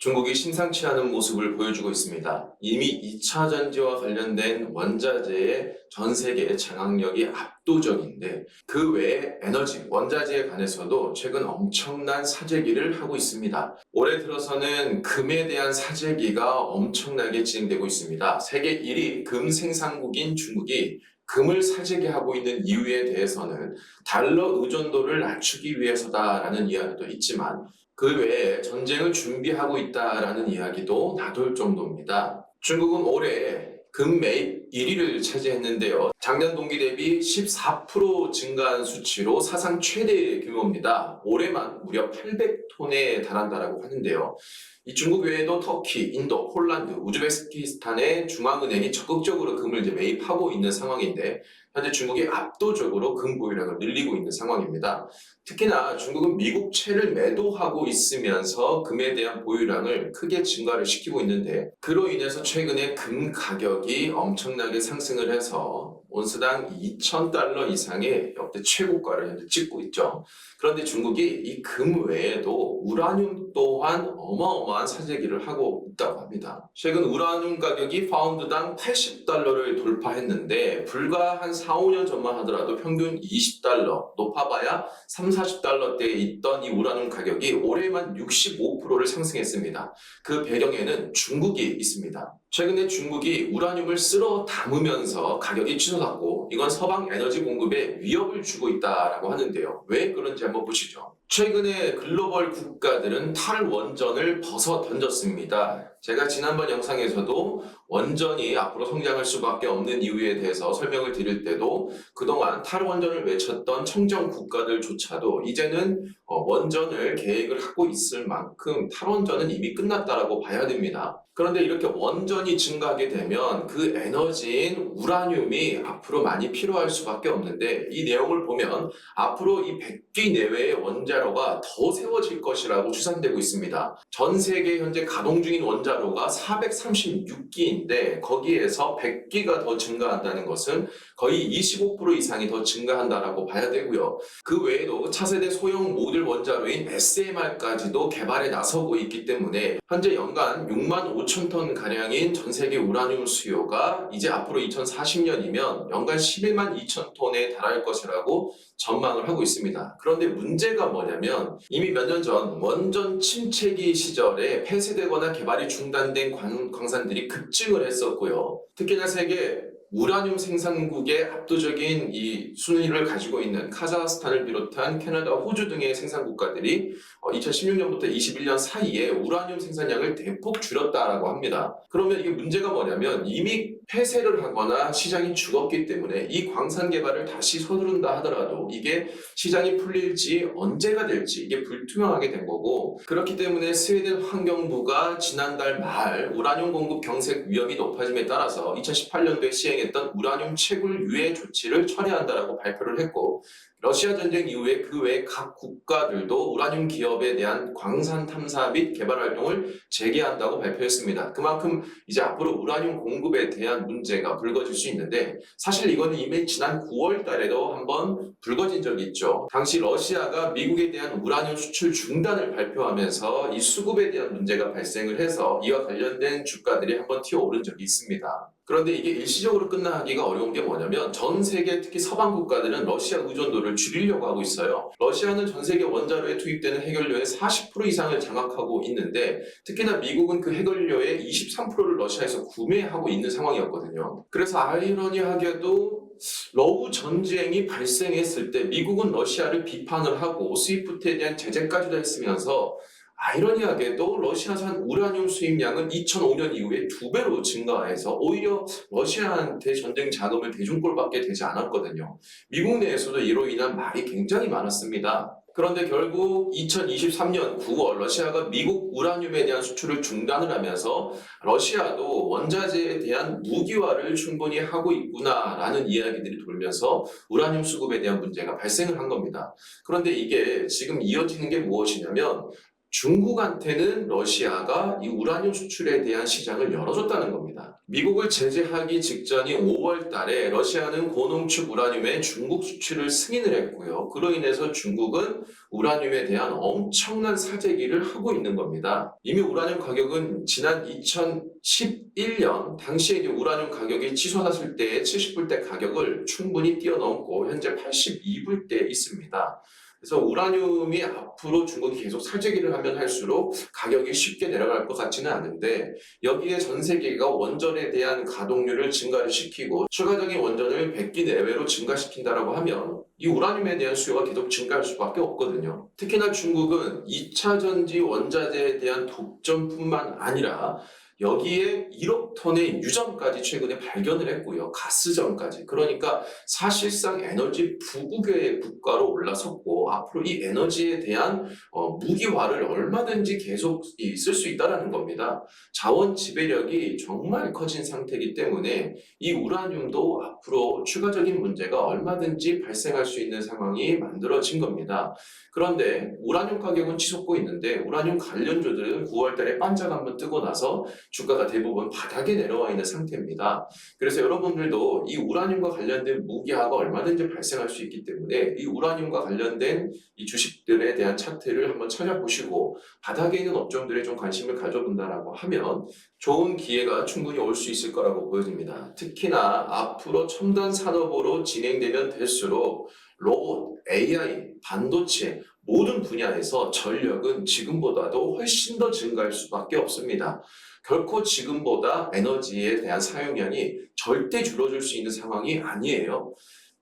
중국이 심상치 않은 모습을 보여주고 있습니다. 이미 2차 전지와 관련된 원자재의 전 세계 장악력이 압도적인데 그 외에 에너지, 원자재에 관해서도 최근 엄청난 사재기를 하고 있습니다. 올해 들어서는 금에 대한 사재기가 엄청나게 진행되고 있습니다. 세계 1위 금 생산국인 중국이 금을 사재기하고 있는 이유에 대해서는 달러 의존도를 낮추기 위해서다라는 이야기도 있지만 그 외에 전쟁을 준비하고 있다라는 이야기도 나돌 정도입니다. 중국은 올해 금 매입 1위를 차지했는데요. 작년 동기 대비 14% 증가한 수치로 사상 최대 규모입니다. 올해만 무려 800톤에 달한다라고 하는데요. 이 중국 외에도 터키, 인도, 폴란드, 우즈베키스탄의 중앙은행이 적극적으로 금을 매입하고 있는 상황인데 현재 중국이 압도적으로 금 보유량을 늘리고 있는 상황입니다. 특히나 중국은 미국채를 매도하고 있으면서 금에 대한 보유량을 크게 증가를 시키고 있는데 그로 인해서 최근에 금 가격이 엄청나게 상승을 해서 온스당 2,000달러 이상의 역대 최고가를 현재 찍고 있죠. 그런데 중국이 이 금 외에도 우라늄 또한 어마어마한 사재기를 하고 있다고 합니다. 최근 우라늄 가격이 파운드당 80달러를 돌파했는데 불과 한 4, 5년 전만 하더라도 평균 20달러, 높아봐야 3, 40달러대에 있던 이 우라늄 가격이 올해만 65%를 상승했습니다. 그 배경에는 중국이 있습니다. 최근에 중국이 우라늄을 쓸어 담으면서 가격이 치솟았고 이건 서방 에너지 공급에 위협을 주고 있다라고 하는데요. 왜 그런지 한번 보시죠. 최근에 글로벌 국가들은 탈원전을 벗어 던졌습니다. 제가 지난번 영상에서도 원전이 앞으로 성장할 수밖에 없는 이유에 대해서 설명을 드릴 때도 그동안 탈원전을 외쳤던 청정 국가들조차도 이제는 원전을 계획을 하고 있을 만큼 탈원전은 이미 끝났다라고 봐야 됩니다. 그런데 이렇게 원전이 증가하게 되면 그 에너지인 우라늄이 앞으로 많이 필요할 수밖에 없는데 이 내용을 보면 앞으로 이 100기 내외의 원자로가 더 세워질 것이라고 추산되고 있습니다. 전 세계 현재 가동 중인 원자로가 436기인데 거기에서 100기가 더 증가한다는 것은 거의 25% 이상이 더 증가한다라고 봐야 되고요. 그 외에도 차세대 소형 모듈 원자로인 SMR까지도 개발에 나서고 있기 때문에 현재 연간 6만 5천 톤 가량인 전 세계 우라늄 수요가 이제 앞으로 2040년이면 연간 11만 2천 톤에 달할 것이라고 전망을 하고 있습니다. 그런데 문제가 뭐냐면 이미 몇 년 전 원전 침체기 시절에 폐쇄되거나 개발이 중단된 광산들이 급증을 했었고요. 특히나 세계 우라늄 생산국의 압도적인 이 순위를 가지고 있는 카자흐스탄을 비롯한 캐나다, 호주 등의 생산 국가들이 2016년부터 21년 사이에 우라늄 생산량을 대폭 줄였다라고 합니다. 그러면 이게 문제가 뭐냐면 이미 폐쇄를 하거나 시장이 죽었기 때문에 이 광산 개발을 다시 서두른다 하더라도 이게 시장이 풀릴지 언제가 될지 이게 불투명하게 된 거고 그렇기 때문에 스웨덴 환경부가 지난달 말 우라늄 공급 경색 위험이 높아짐에 따라서 2018년도에 시행했던 우라늄 채굴 유예 조치를 철회한다라고 발표를 했고 러시아 전쟁 이후에 그 외 각 국가들도 우라늄 기업에 대한 광산 탐사 및 개발 활동을 재개한다고 발표했습니다. 그만큼 이제 앞으로 우라늄 공급에 대한 문제가 불거질 수 있는데 사실 이거는 이미 지난 9월 달에도 한번 불거진 적이 있죠. 당시 러시아가 미국에 대한 우라늄 수출 중단을 발표하면서 이 수급에 대한 문제가 발생을 해서 이와 관련된 주가들이 한번 튀어오른 적이 있습니다. 그런데 이게 일시적으로 끝나기가 어려운 게 뭐냐면 전 세계 특히 서방 국가들은 러시아 의존도를 줄이려고 하고 있어요. 러시아는 전 세계 원자로에 투입되는 해결료의 40% 이상을 장악하고 있는데 특히나 미국은 그 해결료의 23%를 러시아에서 구매하고 있는 상황이었거든요. 그래서 아이러니하게도 러우 전쟁이 발생했을 때 미국은 러시아를 비판을 하고 스위프트에 대한 제재까지도 했으면서 아이러니하게도 러시아산 우라늄 수입량은 2005년 이후에 2배로 증가해서 오히려 러시아한테 전쟁 자금을 대중골 받게 되지 않았거든요. 미국 내에서도 이로 인한 말이 굉장히 많았습니다. 그런데 결국 2023년 9월 러시아가 미국 우라늄에 대한 수출을 중단을 하면서 러시아도 원자재에 대한 무기화를 충분히 하고 있구나라는 이야기들이 돌면서 우라늄 수급에 대한 문제가 발생을 한 겁니다. 그런데 이게 지금 이어지는 게 무엇이냐면 중국한테는 러시아가 이 우라늄 수출에 대한 시장을 열어줬다는 겁니다. 미국을 제재하기 직전인 5월 달에 러시아는 고농축 우라늄의 중국 수출을 승인을 했고요. 그로 인해서 중국은 우라늄에 대한 엄청난 사재기를 하고 있는 겁니다. 이미 우라늄 가격은 지난 2011년 당시에 이제 우라늄 가격이 치솟았을 때의 70불대 가격을 충분히 뛰어넘고 현재 82불대에 있습니다. 그래서 우라늄이 앞으로 중국이 계속 사재기를 하면 할수록 가격이 쉽게 내려갈 것 같지는 않은데, 여기에 전 세계가 원전에 대한 가동률을 증가를 시키고 추가적인 원전을 100기 내외로 증가시킨다라고 하면 이 우라늄에 대한 수요가 계속 증가할 수밖에 없거든요. 특히나 중국은 2차 전지 원자재에 대한 독점뿐만 아니라 여기에 1억 톤의 유전까지 최근에 발견을 했고요. 가스전까지. 그러니까 사실상 에너지 부국의 국가로 올라섰고, 앞으로 이 에너지에 대한 무기화를 얼마든지 계속 쓸 수 있다는 겁니다. 자원 지배력이 정말 커진 상태이기 때문에 이 우라늄도 앞으로 추가적인 문제가 얼마든지 발생할 수 있는 상황이 만들어진 겁니다. 그런데 우라늄 가격은 치솟고 있는데, 우라늄 관련주들은 9월 달에 반짝 한번 뜨고 나서 주가가 대부분 바닥에 내려와 있는 상태입니다. 그래서 여러분들도 이 우라늄과 관련된 무기화가 얼마든지 발생할 수 있기 때문에 이 우라늄과 관련된 이 주식들에 대한 차트를 한번 찾아보시고 바닥에 있는 업종들에 좀 관심을 가져본다라고 하면 좋은 기회가 충분히 올 수 있을 거라고 보여집니다. 특히나 앞으로 첨단 산업으로 진행되면 될수록 로봇, AI, 반도체 모든 분야에서 전력은 지금보다도 훨씬 더 증가할 수밖에 없습니다. 결코 지금보다 에너지에 대한 사용량이 절대 줄어들 수 있는 상황이 아니에요.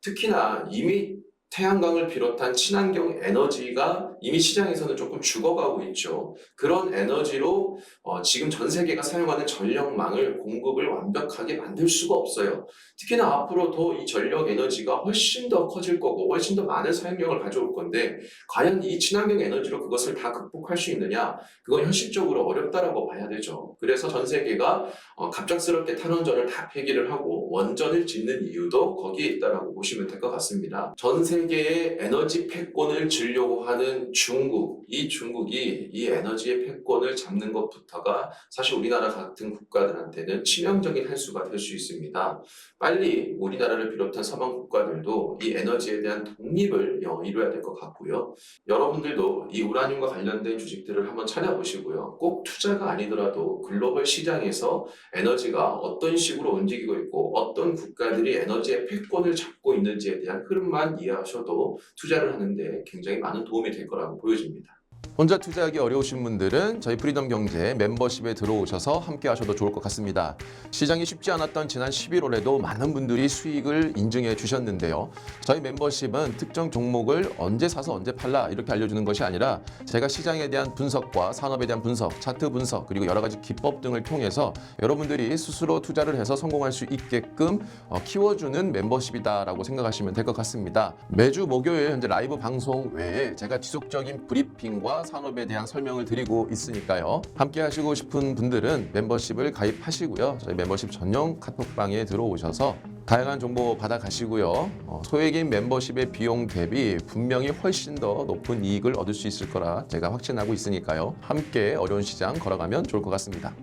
특히나 이미 태양광을 비롯한 친환경 에너지가 이미 시장에서는 조금 죽어가고 있죠. 그런 에너지로 지금 전 세계가 사용하는 전력망을 공급을 완벽하게 만들 수가 없어요. 특히나 앞으로 더 이 전력 에너지가 훨씬 더 커질 거고 훨씬 더 많은 사용량을 가져올 건데, 과연 이 친환경 에너지로 그것을 다 극복할 수 있느냐? 그건 현실적으로 어렵다라고 봐야 되죠. 그래서 전 세계가 갑작스럽게 탈원전을 다 폐기를 하고 원전을 짓는 이유도 거기에 있다라고 보시면 될 것 같습니다. 전 세계의 에너지 패권을 쥐려고 하는 중국, 이 중국이 이 에너지의 패권을 잡는 것부터가 사실 우리나라 같은 국가들한테는 치명적인 할 수가 될 수 있습니다. 빨리 우리나라를 비롯한 서방 국가들도 이 에너지에 대한 독립을 이뤄야 될 것 같고요. 여러분들도 이 우라늄과 관련된 주식들을 한번 찾아보시고요. 꼭 투자가 아니더라도 글로벌 시장에서 에너지가 어떤 식으로 움직이고 있고 어떤 국가들이 에너지의 패권을 잡고 있는지에 대한 흐름만 이해하셔도 투자를 하는데 굉장히 많은 도움이 될 거라고 보여집니다. 혼자 투자하기 어려우신 분들은 저희 프리덤 경제 멤버십에 들어오셔서 함께 하셔도 좋을 것 같습니다. 시장이 쉽지 않았던 지난 11월에도 많은 분들이 수익을 인증해 주셨는데요. 저희 멤버십은 특정 종목을 언제 사서 언제 팔라 이렇게 알려주는 것이 아니라 제가 시장에 대한 분석과 산업에 대한 분석, 차트 분석, 그리고 여러 가지 기법 등을 통해서 여러분들이 스스로 투자를 해서 성공할 수 있게끔 키워주는 멤버십이다라고 생각하시면 될 것 같습니다. 매주 목요일 현재 라이브 방송 외에 제가 지속적인 브리핑과 산업에 대한 설명을 드리고 있으니까요. 함께 하시고 싶은 분들은 멤버십을 가입하시고요. 저희 멤버십 전용 카톡방에 들어오셔서 다양한 정보 받아가시고요. 소액인 멤버십의 비용 대비 분명히 훨씬 더 높은 이익을 얻을 수 있을 거라 제가 확신하고 있으니까요. 함께 어려운 시장 걸어가면 좋을 것 같습니다.